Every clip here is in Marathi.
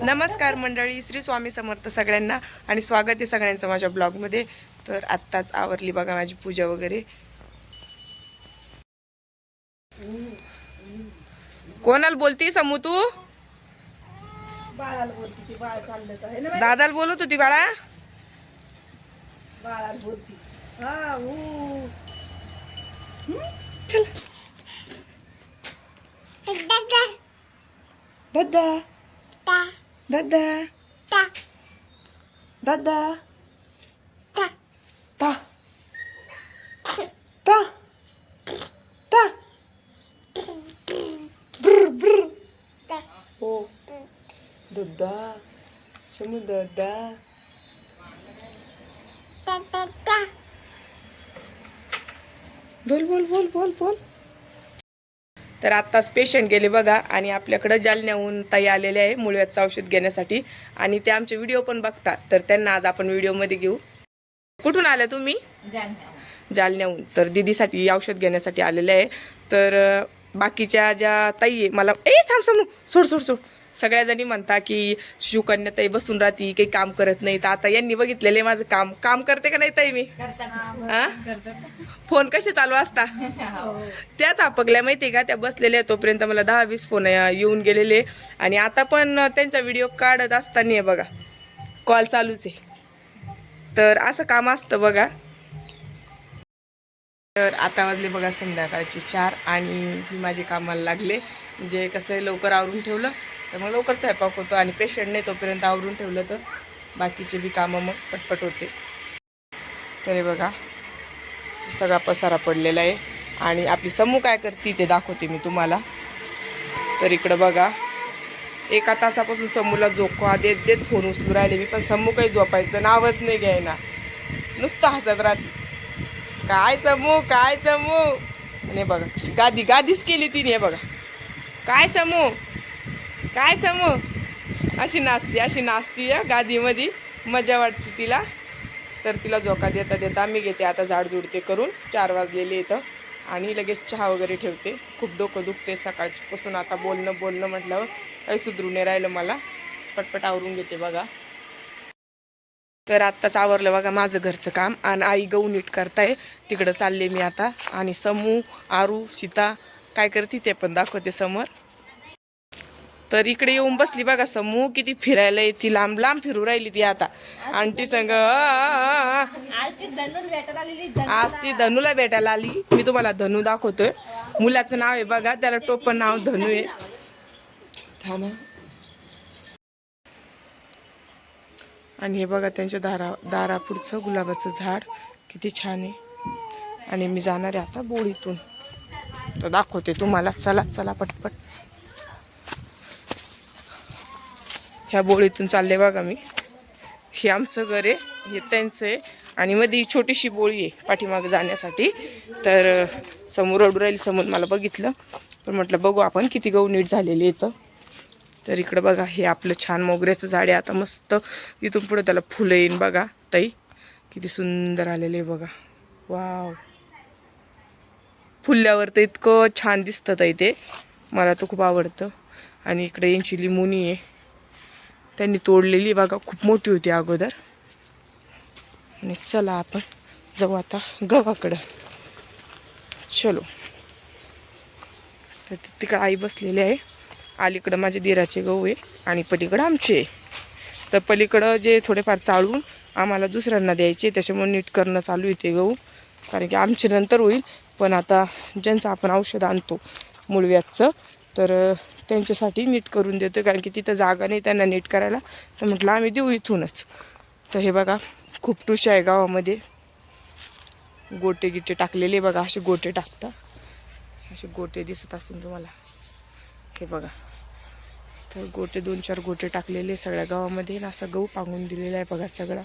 नमस्कार मंडळी, श्री स्वामी समर्थ सगळ्यांना आणि स्वागत आहे सगळ्यांचं माझ्या ब्लॉगमध्ये. तर आत्ताच आवरली बघा माझी पूजा वगैरे. कोणाला बोलती समू तू? बाळाला बोलती ती, बाळ चाललं तर आहे ना बाई? दादाला बोलत होती बाळा. बाळाला बोलती. हा चल दादा दादा दादा ता ता ता ब्र ब्र हो दादा शमू दादा बोल बोल बोल बोल बोल. तर आत्ताच पेशंट गेले बघा आणि आपल्याकडं जालन्याहून ताई आलेले आहे मुळव्याधचं औषध घेण्यासाठी आणि ते आमचे व्हिडिओ पण बघतात. तर त्यांना आज आपण व्हिडिओमध्ये घेऊ. कुठून आल्या तुम्ही? जालन्याहून. तर दीदीसाठी औषध घेण्यासाठी आलेले आहे. तर बाकीच्या ज्या ताई आहे मला थांब समू सोड सोड सोड सगळ्या जणी म्हणता की शिवकन्या ताई बसून राहती, काही काम करत नाही. तर आता यांनी बघितलेले माझं काम काम करते का नाही ताई मी? फोन कसे चालू असता त्याच आपगल्या माहिती का, त्या बसलेल्या तोपर्यंत मला 10-20 फोन येऊन गेलेले आणि आता पण त्यांचा व्हिडिओ काढत असताना आहे बघा कॉल चालूच आहे. तर असं काम असतं बघा. तर आता वाजले बघा संध्याकाळची 4 आणि मी माझे कामाला लागले. म्हणजे कसं आहे लवकर आवरून ठेवलं तर मग लवकर स्वयंपाक होतो आणि पेशंट नाही तोपर्यंत आवरून ठेवलं तर बाकीचे बी कामं मग पटपट होते. तर हे बघा सगळा पसारा पडलेला आहे आणि आपली समू काय करते ते दाखवते मी तुम्हाला. तर इकडं बघा 1 तासापासून समूला झोपवा देत देत फोन उचलू राहिले मी, पण समू काही झोपायचं नावच नाही घ्यायना, नुसतं हसत राहते. काय समू काय समू आणि बघा गादी गादीच केली तिने. हे बघा काय समू काय समू अशी नाचती या गादीमध्ये, मजा वाटते तिला. तर तिला झोका देता देता मी घेते आता झाडझूड ते करून. 4 वाजलेले इथं आणि लगेच चहा वगैरे ठेवते. खूप डोकं दुखते सकाळपासून, आता बोलणं म्हटल्यावर काही सुधरू नाही राहिलं मला. पटपट आवरून घेते बघा. तर आत्ताच आवरलं बघा माझं घरचं काम आणि आई गहू नीट करताय तिकडं चालले मी आता. आणि समू आरू सीता काय करते ते पण दाखवते समोर. तर इकडे येऊन बसली बघा समू, किती फिरायला येते, लांब लांब फिरू राहिली ती आता आंटी संग. आज ती धनूला भेटायला आली. मी तुम्हाला धनू दाखवतोय. मुलाचं नाव आहे बघा, त्याला टोपण नाव धनू आहे. थांबा. आणि हे बघा त्यांच्या दारापुढचं गुलाबाचं झाड किती छान आहे. आणि मी जाणार आहे आता बोळीतून, तर दाखवते तुम्हाला. चला चला पटपट. ह्या बोळीतून चालले बघा मी. हे आमचं घर आहे, हे त्यांचं आहे आणि मध्ये छोटीशी बोळी आहे पाठीमागं जाण्यासाठी. तर समोर रडू राहिली, समोर मला बघितलं पण म्हटलं बघू आपण किती गहू नीट झालेले येतं. तर इकडं बघा हे आपलं छान मोगऱ्याचं झाड आहे. आता मस्त इथून पुढे त्याला फुलं येईन बघा. ताई किती सुंदर आलेले आहे बघा. वाव, फुलल्यावर तर इतकं छान दिसतं ताई ते, मला तर खूप आवडतं. आणि इकडे यांची लिंबुनी आहे, त्यांनी तोडलेली बघा, खूप मोठी होती अगोदर. आणि चला आपण जाऊ आता गव्हाकडं. चलो. तर तिकडं आई बसलेली आहे, अलीकडं माझे दिराचे गहू आहे आणि पलीकडं आमचे. तर पलीकडं जे थोडेफार चाळून आम्हाला दुसऱ्यांना द्यायचे, त्याच्यामुळे नीट करणं चालू आहे ते गहू. कारण की आमचे नंतर होईल, पण आता ज्यांचं आपण औषध आणतो मुळव्याधचं तर त्यांच्यासाठी नीट करून देतो. कारण की तिथं जागा नाही त्यांना नीट करायला, तर म्हटलं आम्ही देऊ इथूनच. तर हे बघा खूप टुशा आहे गावामध्ये. गोटे गिटे टाकलेले बघा, असे गोटे टाकतात, असे गोटे दिसत असेल तुम्हाला. हे बघा, तर गोटे 2-4 गोटे टाकलेले सगळ्या गावामध्ये. असा गहू पांगून दिलेला आहे बघा सगळा.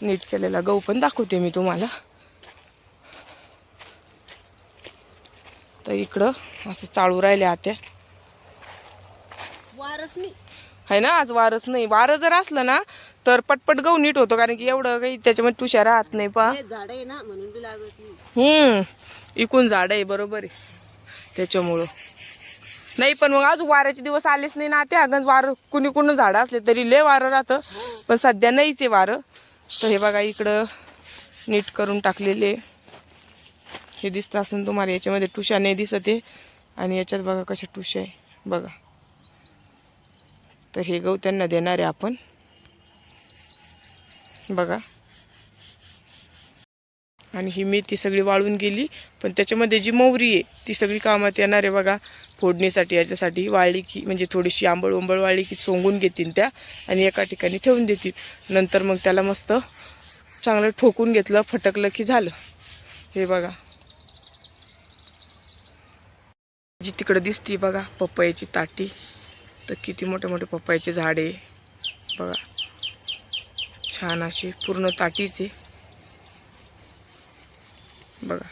नीट केलेला गहू पण दाखवते मी तुम्हाला. तर इकडं असं चालू राहिले आत्या. वारस नाही आहे ना, आज वारच नाही. वारं जर असलं ना तर पटपट गहू नीट होतो, कारण की एवढं काही त्याच्यामध्ये तुषार राहत नाही. पा झाड आहे ना म्हणून बी लागत नाही. इकून झाड आहे बरोबर आहे, त्याच्यामुळं नाही पण मग अजून वाऱ्याचे दिवस आलेच नाही ना, ते अगं वारं कुणी झाडं असले तरी लय वारं राहतं, पण सध्या नाहीच आहे वारं. तर हे बघा इकडं नीट करून टाकलेले, हे दिसतं असून तुम्हाला, याच्यामध्ये टुशा नाही दिसत आहे, आणि याच्यात बघा कशा टुशा आहे बघा. तर हे गहू त्यांना देणार आहे आपण बघा. आणि ही मेथी सगळी वाळून गेली, पण त्याच्यामध्ये जी मोहरी आहे ती सगळी कामात येणार आहे बघा फोडणीसाठी. याच्यासाठी वाळली की म्हणजे थोडीशी आंबळ वाळली की सोंगून घेतील त्या आणि एका ठिकाणी ठेवून देतील. नंतर मग त्याला मस्त चांगलं ठोकून घेतलं, फटकलं की झालं. हे बघा जी तिकडं दिसती बघा पपईची ताटी, तर किती मोठे मोठे पपईचे झाडे बघा, छान अशी पूर्ण ताटीचे बघा.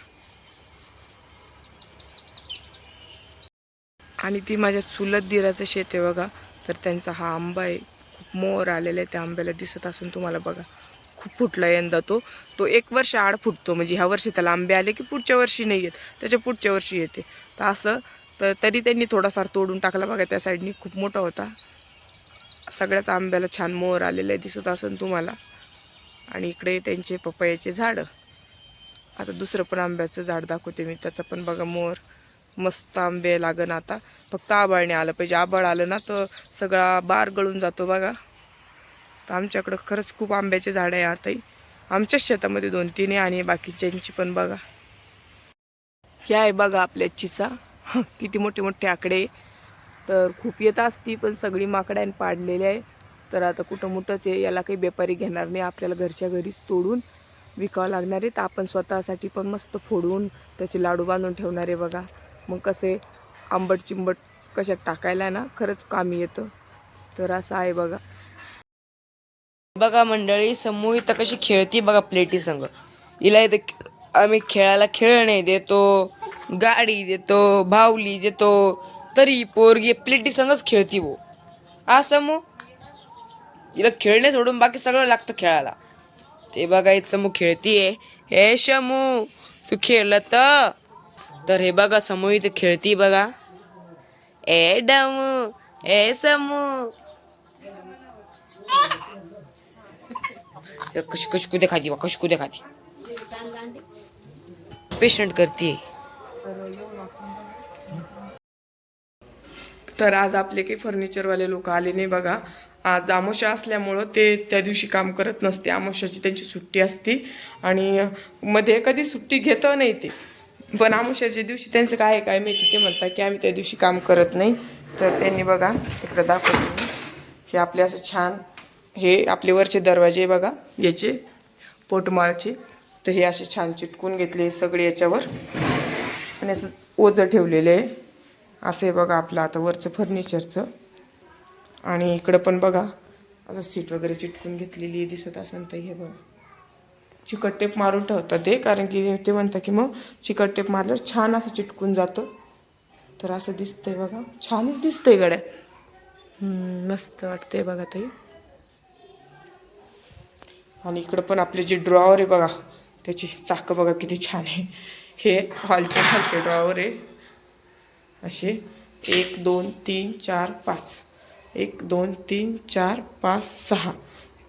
आणि ती माझ्या चुलत दिराचं शेत आहे बघा. तर त्यांचा हा आंबा आहे, खूप मोर आलेला आहे त्या आंब्याला, दिसत असेल तुम्हाला बघा. खूप फुटला यंदा तो 1 वर्ष आड फुटतो, म्हणजे ह्या वर्षी त्याला आंबे आले की पुढच्या वर्षी नाही येत, त्याच्या पुढच्या वर्षी येते. तर असं तर तरी त्यांनी थोडाफार तोडून टाकला बघा, त्या साईडनी खूप मोठा होता. सगळ्याच आंब्याला छान मोर आलेले आहे, दिसत असेल तुम्हाला. आणि इकडे त्यांचे पपयाचे झाडं. आता दुसरं पण आंब्याचं झाड दाखवते मी, त्याचं पण बघा मोर मस्त आंबे लागन. आता फक्त आबाळने आलं पाहिजे, आबाळ आलं ना तर सगळा बार गळून जातो बघा. तर आमच्याकडं खरंच खूप आंब्याचे झाड आहे आताही, आमच्याच शेतामध्ये 2-3 आहे, आणि बाकीच्यांची पण बघा. हे आहे बघा आपल्या चिसा, किती मोठे मोठे आकडे. तर खूप येत असती, पण सगळी माकडाने पाडलेली आहे. तर आता कुठं मुठंच आहे, याला काही व्यापारी घेणार नाही, आपल्याला घरच्या घरीच तोडून विकावं लागणार आहे. तर आपण स्वतःसाठी पण मस्त फोडून त्याचे लाडू बांधून ठेवणार आहे बघा. मग कसे आंबट चिंबट कशात टाकायला ना खरंच कामी येतं. तर असं आहे बघा. बघा मंडळी, समूह इथं कशी खेळती बघा प्लेटी संग. हिला इथं आम्ही खेळायला खेळणे देतो, गाडी देतो, भावली देतो, तरी पोरगी प्लेटी संगच खेळती भो. हा समूह, हिला खेळणे सोडून बाकी सगळं लागतं खेळायला. ते बघा इथं समूह खेळतीये. हे शमू तू खेळलं तर हे बघा समूह इथे खेळती बघा. ए डमू, ए समू, कशी कशी कुदे खाती, कशी कुदे खाती, पेशंट करते. तर आज आपले काही फर्निचरवाले लोक आले नाही बघा. आज अमावस्या असल्यामुळं ते त्या दिवशी काम करत नसते, अमावस्याची त्यांची सुट्टी असते, आणि मध्ये कधी सुट्टी घेत नाही ते. पण अमावस्याच्या दिवशी त्यांचं काय काय माहिती, ते म्हणतात की आम्ही त्या दिवशी काम करत नाही. तर त्यांनी बघा इकडं दाखवतो हे आपले असं छान, हे आपले वरचे दरवाजे बघा याचे पोटमाळचे, तर हे असे छान चिटकून घेतले सगळे याच्यावर, आणि असं ओझं ठेवलेलं आहे. असं आहे बघा आपलं आता वरचं फर्निचरचं. आणि इकडं पण बघा असं सीट वगैरे चिटकून घेतलेली दिसत असेल तर हे बघा. चिकट टेप मारून ठेवतात ते, कारण की ते म्हणतात की मग चिकट टेप मारल्यावर छान असं चिटकून जातं. तर असं दिसतंय बघा, छानच दिसतंय गड्या, मस्त वाटतंय बघा ताई. आणि इकडं पण आपले जे ड्रॉवर आहे बघा, त्याची चाकं बघा किती छान आहे. हे हॉलचे खालचे ड्रॉवर आहे असे 1 2 3 4 5, 1 2 3 4 5 6.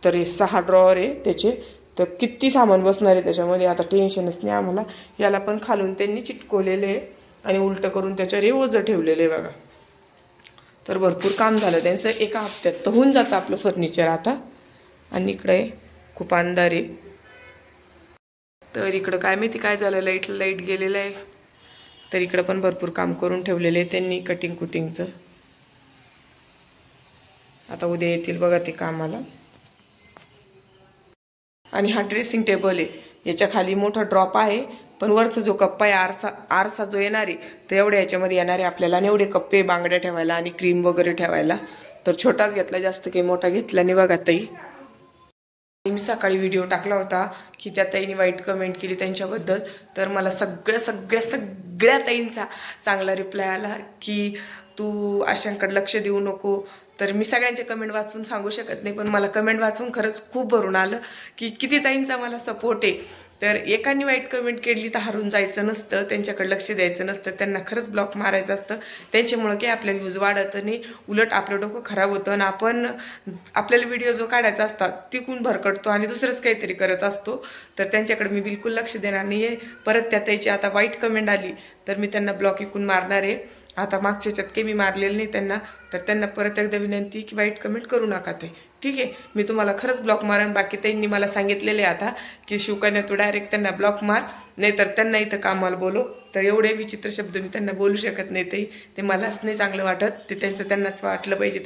तर हे 6 ड्रॉवर आहे त्याचे. तर किती सामान बसणार आहे त्याच्यामध्ये, आता टेन्शनच नाही आम्हाला. याला पण खालून त्यांनी चिटकवलेले आहे, आणि उलटं करून त्याच्यावर हे ओझं ठेवलेलं आहे बघा. तर भरपूर काम झालं त्यांचं, एका हप्त्यात तर होऊन जातं आपलं फर्निचर आता. आणि इकडे खूप अंधार आहे. तर इकडं काय माहिती काय झालं, लाईट गेलेलं आहे. तर इकडं पण भरपूर काम करून ठेवलेलं आहे त्यांनी कटिंग कुटिंगचं. आता उद्या येतील बघा ते कामाला. आणि हा ड्रेसिंग टेबल आहे, याच्या खाली मोठा ड्रॉप आहे, पण वरचा जो कप्पा आहे आरसा जो येणार आहे, तर एवढ्या याच्यामध्ये येणार आहे आपल्याला. आणि एवढे कप्पे बांगड्या ठेवायला आणि क्रीम वगैरे ठेवायला. तर छोटाच घेतला, जास्त काही मोठा घेतला नाही बघा ताई. मी सकाळी व्हिडिओ टाकला होता की त्या ताईंनी वाईट कमेंट केली त्यांच्याबद्दल. तर मला सगळ्या ताईंचा चांगला रिप्लाय आला की तू अशांकडे लक्ष देऊ नको. तर मी सगळ्यांचे कमेंट वाचून सांगू शकत नाही, पण मला कमेंट वाचून खरंच खूप भरून आलं की किती ताईंचा मला सपोर्ट आहे. तर एकाने वाईट कमेंट केली तर हारून जायचं नसतं, त्यांच्याकडे लक्ष द्यायचं नसतं, त्यांना खरंच ब्लॉक मारायचं असतं. त्यांच्यामुळं काही आपल्या व्ह्यूज वाढत नाही, उलट आपलं डोकं खराब होतं आणि आपण आपल्याला व्हिडिओ जो काढायचा असतात तिकून भरकटतो आणि दुसरंच काहीतरी करत असतो. तर त्यांच्याकडे मी बिलकुल लक्ष देणार नाही आहे. परत त्याची आता वाईट कमेंट आली तर मी त्यांना ब्लॉक इकून मारणार आहे. आता मागच्या ह्याच्यात काही मी मारलेलं नाही त्यांना, तर त्यांना परत एकदा विनंती की वाईट कमेंट करू नका ते. ठीक आहे, मी तुम्हाला खरंच ब्लॉक मारेन. बाकी त्यांनी मला सांगितलेले आता की शिवकन्या तू डायरेक्ट त्यांना ब्लॉक मार, नाहीतर त्यांना इथं कामाला बोलो. तर एवढे विचित्र शब्द मी त्यांना बोलू शकत नाही. ते मलाच नाही चांगलं वाटत. ते त्यांनाच वाटलं पाहिजे.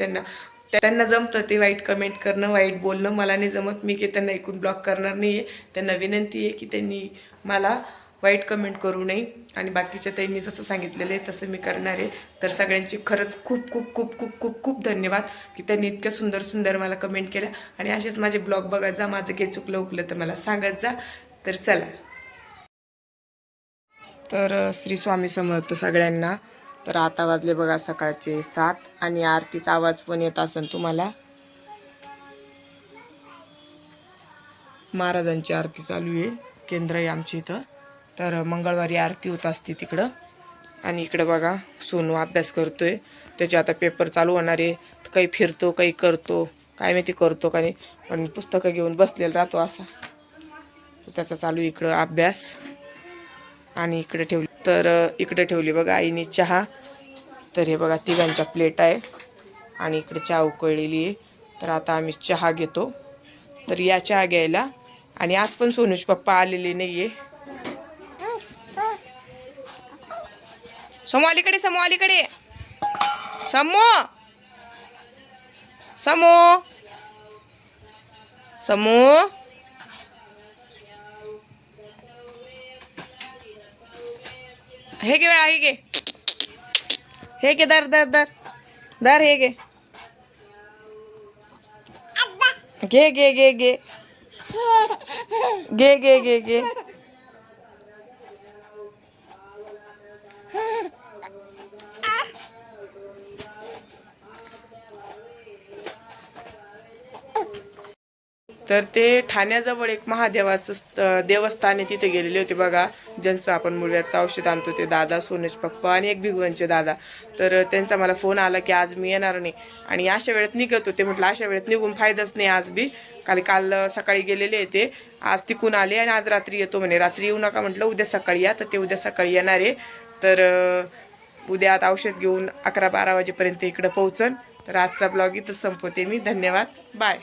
त्यांना जमतं ते वाईट कमेंट करणं, वाईट बोलणं. मला नाही जमत. मी की त्यांना ऐकून ब्लॉक करणार नाही आहे. त्यांना विनंती आहे की त्यांनी मला वाईट कमेंट करू नये आणि बाकीच्या त्यांनी जसं सांगितलेलं आहे तसं मी करणार आहे. तर सगळ्यांची खरंच खूप खूप खूप खूप खूप खूप धन्यवाद की त्यांनी इतक्या सुंदर सुंदर मला कमेंट केल्या. आणि असेच माझे ब्लॉग बघत जा. माझं काही चुकलं उकलं तर मला सांगत जा. तर चला, तर श्री स्वामी समर्थ सगळ्यांना. तर आता वाजले बघा सकाळचे 7 आणि आरतीचा आवाज पण येत असेल तुम्हाला. महाराजांची आरती चालू आहे. केंद्र आहे आमची इथं. तर मंगळवारी आरती होत असते तिकडं. आणि इकडं बघा सोनू अभ्यास करतोय. त्याचे आता पेपर चालू होणार आहे. काही फिरतो, काही करतो, काय माहिती करतो का नाही, पण पुस्तकं घेऊन बसलेला राहतो असा. तर त्याचा चालू इकडं अभ्यास. आणि इकडे ठेवली बघा आईने चहा. तर हे बघा तिघांच्या प्लेट आहे आणि इकडे चहा उकळलेली आहे. तर आता आम्ही चहा घेतो. तर या चहा घ्यायला. आणि आज पण सोनूचे पप्पा आलेले नाहीये. समू अलीकडे, समू अलीकडे, समू समू समू हे घे वेळा, हे घे, हे घे, दर दर दर दर, हे घे घे घे घे घे घे घे घे घे. तर ते ठाण्याजवळ एक महादेवाचं देवस्थान आहे, तिथे गेलेले होते बघा. ज्यांचं आपण मुळव्याचं औषध आणतो ते दादा, सोनेश पप्पा आणि एक भिगवणचे दादा. तर त्यांचा मला फोन आला की आज मी येणार नाही आणि अशा वेळेत निघत होते. म्हटलं अशा वेळेत निघून फायदाच नाही आज बी. काल सकाळी गेलेले ते, आज तिकून आले आणि आज रात्री येतो म्हणे. रात्री येऊ नका म्हटलं, उद्या सकाळी या. तर ते उद्या सकाळी येणार आहे. तर उद्या आता औषध घेऊन 11-12 वाजेपर्यंत इकडं पोहोचन. तर आजचा ब्लॉग इथंच संपवते मी. धन्यवाद, बाय.